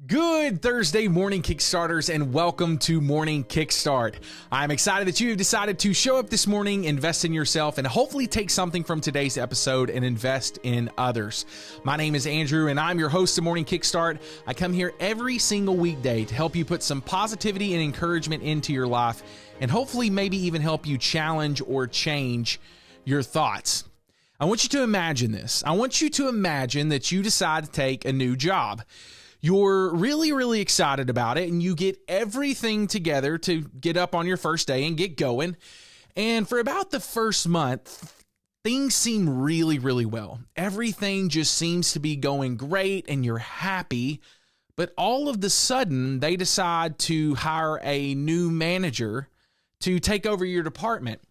Good Thursday morning, Kickstarters, and welcome to Morning Kickstart. I'm excited that you have decided to show up this morning, invest in yourself, and hopefully take something from today's episode and invest in others. My name is Andrew, and I'm your host of Morning Kickstart. I come here every single weekday to help you put some positivity and encouragement into your life, and hopefully maybe even help you challenge or change your thoughts. I want you to imagine this. I want you to imagine that you decide to take a new job. You're really excited about it, and you get everything together to get up on your first day and get going. And for about the first month, things seem really well. Everything just seems to be going great, and you're happy. But all of the sudden, they decide to hire a new manager to take over your department.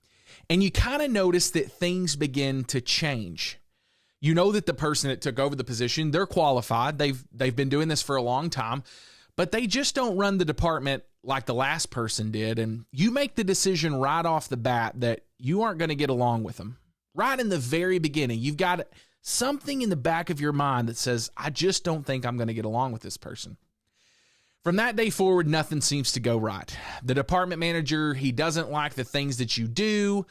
And you kind of notice that things begin to change. You know that the person that took over the position, they're qualified. They've been doing this for a long time, but they just don't run the department like the last person did. And you make the decision right off the bat that you aren't going to get along with them. Right in the very beginning, you've got something in the back of your mind that says, I just don't think I'm going to get along with this person. From that day forward, nothing seems to go right. The department manager, he doesn't like the things that you do.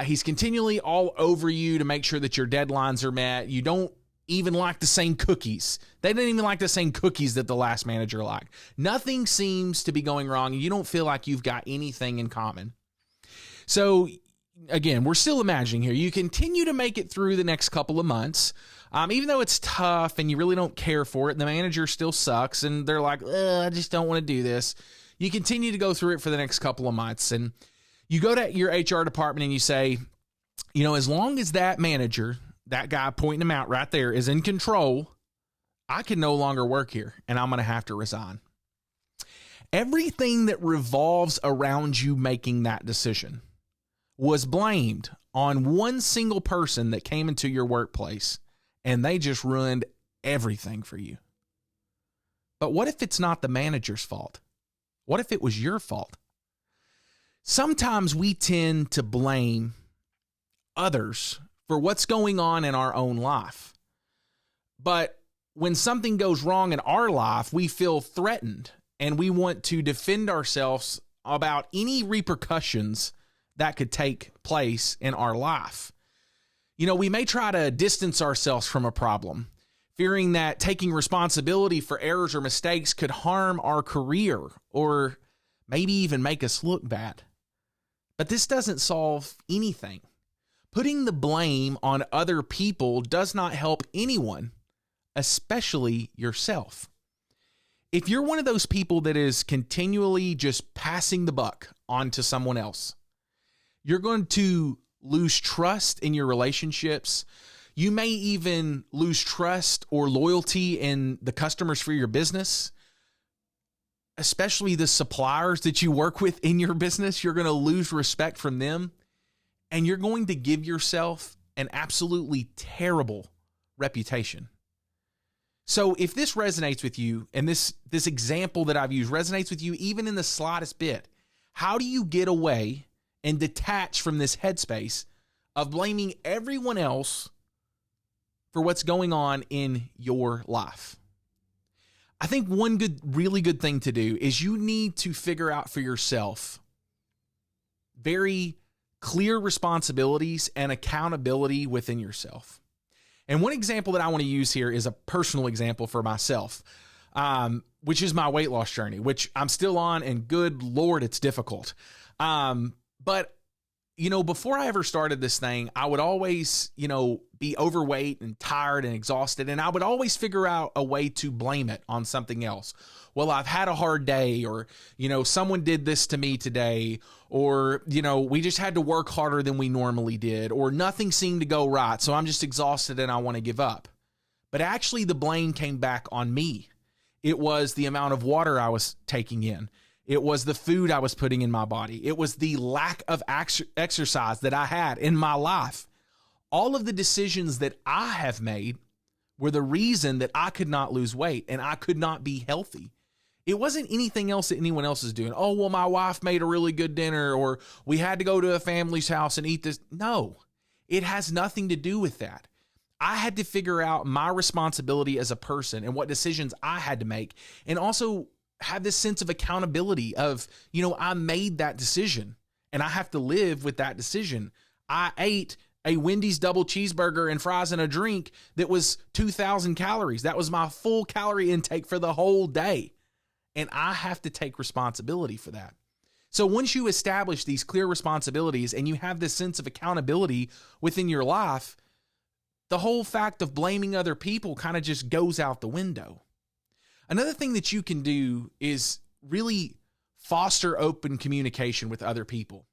He's continually all over you to make sure that your deadlines are met. You don't even like the same cookies. They didn't even like the same cookies that the last manager liked. Nothing seems to be going wrong, and you don't feel like you've got anything in common. So, again, we're still imagining here. You continue to make it through the next couple of months. Even though it's tough and you really don't care for it, the manager still sucks, and they're like, I just don't want to do this. You continue to go through it for the next couple of months, and you go to your HR department and you say, as long as that manager, that guy pointing him out right there, is in control, I can no longer work here, and I'm going to have to resign. Everything that revolves around you making that decision was blamed on one single person that came into your workplace, and they just ruined everything for you. But what if it's not the manager's fault? What if it was your fault? Sometimes we tend to blame others for what's going on in our own life. But when something goes wrong in our life, we feel threatened, and we want to defend ourselves about any repercussions that could take place in our life. We may try to distance ourselves from a problem, fearing that taking responsibility for errors or mistakes could harm our career or maybe even make us look bad. But this doesn't solve anything. Putting the blame on other people does not help anyone, especially yourself. If you're one of those people that is continually just passing the buck on to someone else, you're going to lose trust in your relationships. You may even lose trust or loyalty in the customers for your business, especially the suppliers that you work with in your business. You're going to lose respect from them, and you're going to give yourself an absolutely terrible reputation. So if this resonates with you, and this example that I've used resonates with you even in the slightest bit, how do you get away and detach from this headspace of blaming everyone else for what's going on in your life? I think one really good thing to do is you need to figure out for yourself very clear responsibilities and accountability within yourself. And one example that I want to use here is a personal example for myself, which is my weight loss journey, which I'm still on, and good Lord, it's difficult. But, before I ever started this thing, I would always, be overweight and tired and exhausted. And I would always figure out a way to blame it on something else. Well, I've had a hard day, or, someone did this to me today, or, we just had to work harder than we normally did, or nothing seemed to go right. So I'm just exhausted and I want to give up. But actually the blame came back on me. It was the amount of water I was taking in. It was the food I was putting in my body. It was the lack of exercise that I had in my life. All of the decisions that I have made were the reason that I could not lose weight and I could not be healthy. It wasn't anything else that anyone else is doing. Oh, well, my wife made a really good dinner, or we had to go to a family's house and eat this. No, it has nothing to do with that. I had to figure out my responsibility as a person and what decisions I had to make, and also have this sense of accountability of, I made that decision and I have to live with that decision. I ate a Wendy's double cheeseburger and fries and a drink that was 2,000 calories. That was my full calorie intake for the whole day. And I have to take responsibility for that. So once you establish these clear responsibilities and you have this sense of accountability within your life, the whole fact of blaming other people kind of just goes out the window. Another thing that you can do is really foster open communication with other people.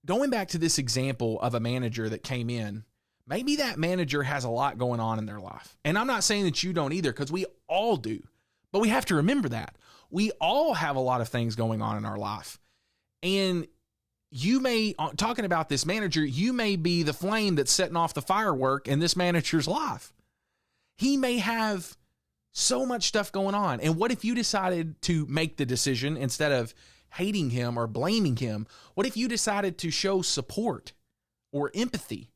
Going back to this example of a manager that came in, maybe that manager has a lot going on in their life. And I'm not saying that you don't either, because we all do. But we have to remember that. We all have a lot of things going on in our life. And you may, talking about this manager, you may be the flame that's setting off the firework in this manager's life. He may have so much stuff going on. And what if you decided to make the decision, instead of hating him or blaming him, what if you decided to show support or empathy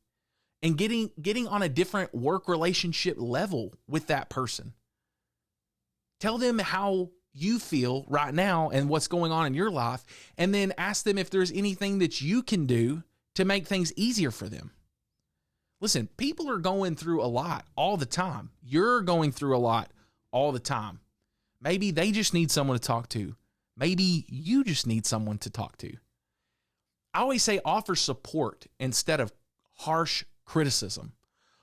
and getting on a different work relationship level with that person? Tell them how you feel right now and what's going on in your life, and then ask them if there's anything that you can do to make things easier for them. Listen, people are going through a lot all the time. You're going through a lot all the time. Maybe they just need someone to talk to. Maybe you just need someone to talk to. I always say offer support instead of harsh criticism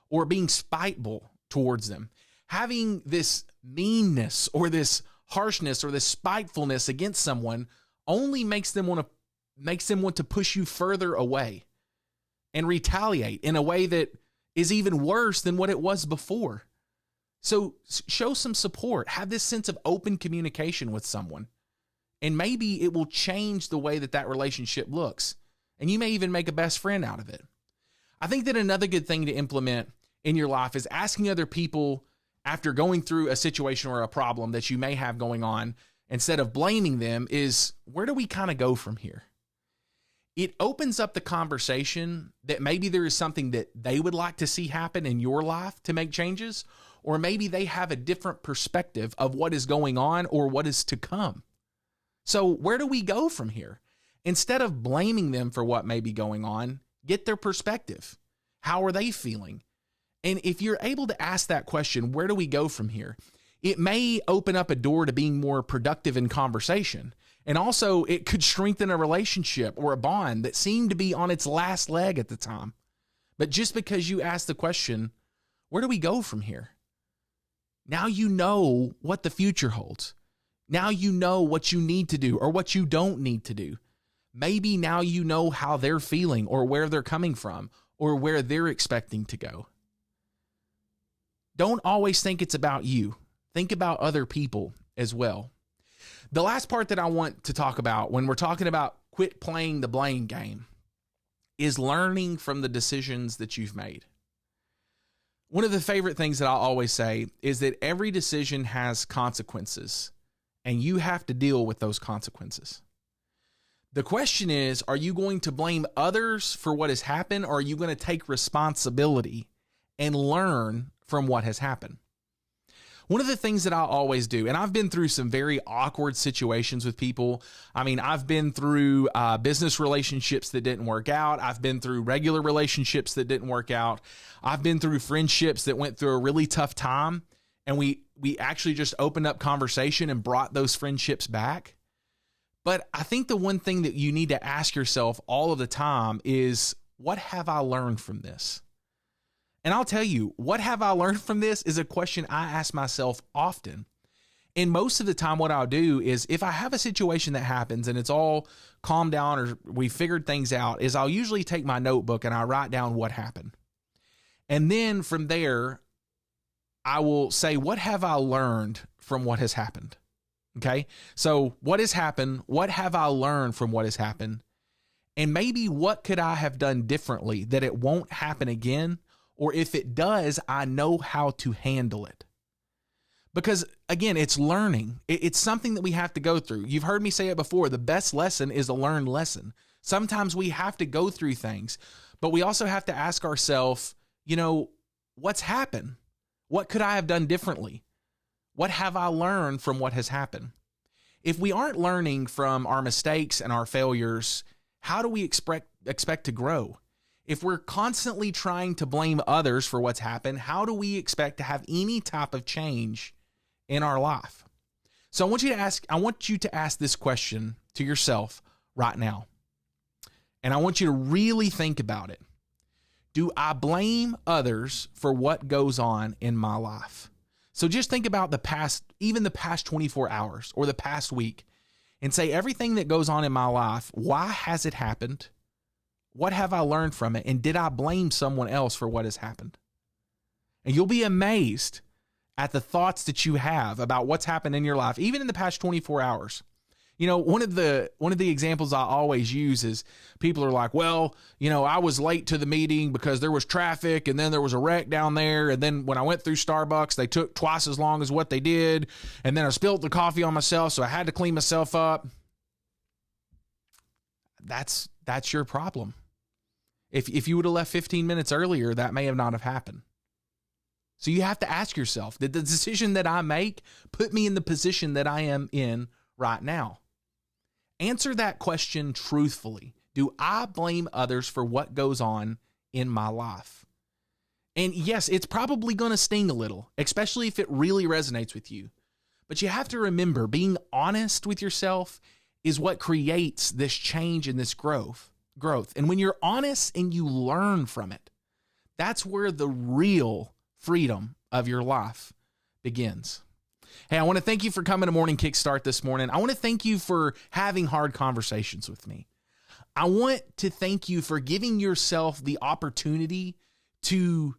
or being spiteful towards them. Having this meanness or this harshness or this spitefulness against someone only makes them want to push you further away and retaliate in a way that is even worse than what it was before. So show some support. Have this sense of open communication with someone. And maybe it will change the way that relationship looks. And you may even make a best friend out of it. I think that another good thing to implement in your life is asking other people, after going through a situation or a problem that you may have going on, instead of blaming them, is, where do we kind of go from here? It opens up the conversation that maybe there is something that they would like to see happen in your life to make changes, or maybe they have a different perspective of what is going on or what is to come. So where do we go from here? Instead of blaming them for what may be going on, get their perspective. How are they feeling? And if you're able to ask that question, where do we go from here? It may open up a door to being more productive in conversation. And also it could strengthen a relationship or a bond that seemed to be on its last leg at the time. But just because you ask the question, where do we go from here? Now you know what the future holds. Now you know what you need to do or what you don't need to do. Maybe now you know how they're feeling or where they're coming from or where they're expecting to go. Don't always think it's about you. Think about other people as well. The last part that I want to talk about when we're talking about quit playing the blame game is learning from the decisions that you've made. One of the favorite things that I'll always say is that every decision has consequences, and you have to deal with those consequences. The question is, are you going to blame others for what has happened, or are you going to take responsibility and learn from what has happened? One of the things that I'll always do, and I've been through some very awkward situations with people. I mean, I've been through business relationships that didn't work out. I've been through regular relationships that didn't work out. I've been through friendships that went through a really tough time, and we actually just opened up conversation and brought those friendships back. But I think the one thing that you need to ask yourself all of the time is, what have I learned from this? And I'll tell you, what have I learned from this is a question I ask myself often. And most of the time what I'll do is, if I have a situation that happens and it's all calmed down or we figured things out, is I'll usually take my notebook and I write down what happened. And then from there, I will say, what have I learned from what has happened? Okay. So what has happened? What have I learned from what has happened? And maybe what could I have done differently that it won't happen again? Or if it does, I know how to handle it. Because again, it's learning. It's something that we have to go through. You've heard me say it before. The best lesson is a learned lesson. Sometimes we have to go through things, but we also have to ask ourselves, what's happened? What could I have done differently? What have I learned from what has happened? If we aren't learning from our mistakes and our failures, how do we expect to grow? If we're constantly trying to blame others for what's happened, how do we expect to have any type of change in our life? So I want you to ask this question to yourself right now. And I want you to really think about it. Do I blame others for what goes on in my life? So just think about even the past 24 hours or the past week, and say everything that goes on in my life, why has it happened? What have I learned from it? And did I blame someone else for what has happened? And you'll be amazed at the thoughts that you have about what's happened in your life, even in the past 24 hours. One of the examples I always use is people are like, well, I was late to the meeting because there was traffic and then there was a wreck down there. And then when I went through Starbucks, they took twice as long as what they did. And then I spilled the coffee on myself, so I had to clean myself up. That's your problem. If you would have left 15 minutes earlier, that may have not have happened. So you have to ask yourself, did the decision that I make put me in the position that I am in right now? Answer that question truthfully. Do I blame others for what goes on in my life? And yes, it's probably going to sting a little, especially if it really resonates with you. But you have to remember, being honest with yourself is what creates this change and this growth. And when you're honest and you learn from it, that's where the real freedom of your life begins. Hey, I want to thank you for coming to Morning Kickstart this morning. I want to thank you for having hard conversations with me. I want to thank you for giving yourself the opportunity to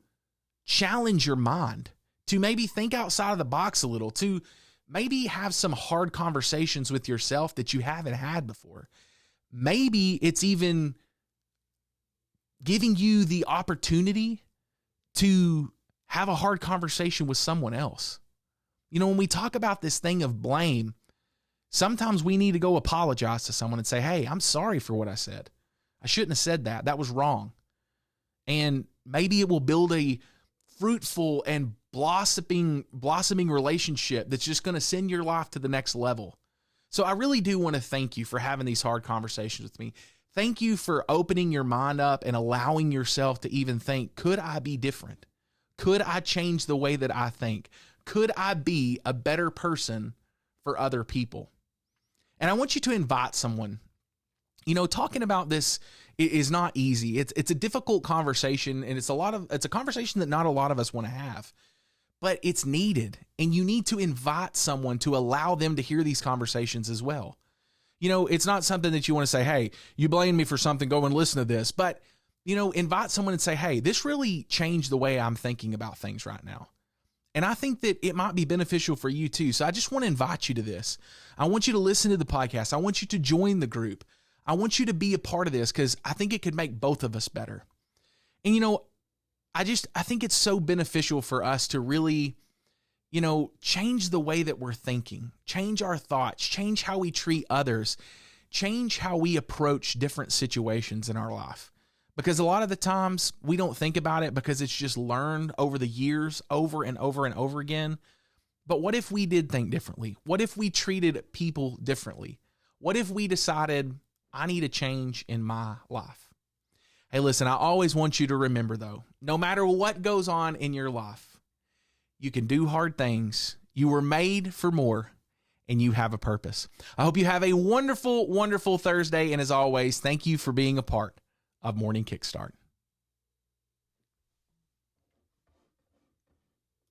challenge your mind, to maybe think outside of the box a little, to maybe have some hard conversations with yourself that you haven't had before. Maybe it's even giving you the opportunity to have a hard conversation with someone else. When we talk about this thing of blame, sometimes we need to go apologize to someone and say, hey, I'm sorry for what I said. I shouldn't have said that. That was wrong. And maybe it will build a fruitful and blossoming relationship that's just going to send your life to the next level. So I really do want to thank you for having these hard conversations with me. Thank you for opening your mind up and allowing yourself to even think, could I be different? Could I change the way that I think? Could I be a better person for other people? And I want you to invite someone. Talking about this is not easy. It's a difficult conversation, and it's a conversation that not a lot of us want to have, but it's needed. And you need to invite someone to allow them to hear these conversations as well. It's not something that you want to say, hey, you blamed me for something, go and listen to this. But, invite someone and say, hey, this really changed the way I'm thinking about things right now. And I think that it might be beneficial for you too. So I just want to invite you to this. I want you to listen to the podcast. I want you to join the group. I want you to be a part of this because I think it could make both of us better. And, I think it's so beneficial for us to really, change the way that we're thinking, change our thoughts, change how we treat others, change how we approach different situations in our life. Because a lot of the times we don't think about it because it's just learned over the years, over and over and over again. But what if we did think differently? What if we treated people differently? What if we decided, I need a change in my life? Hey, listen, I always want you to remember, though, no matter what goes on in your life, you can do hard things. You were made for more, and you have a purpose. I hope you have a wonderful, wonderful Thursday. And as always, thank you for being a part of Morning Kickstart.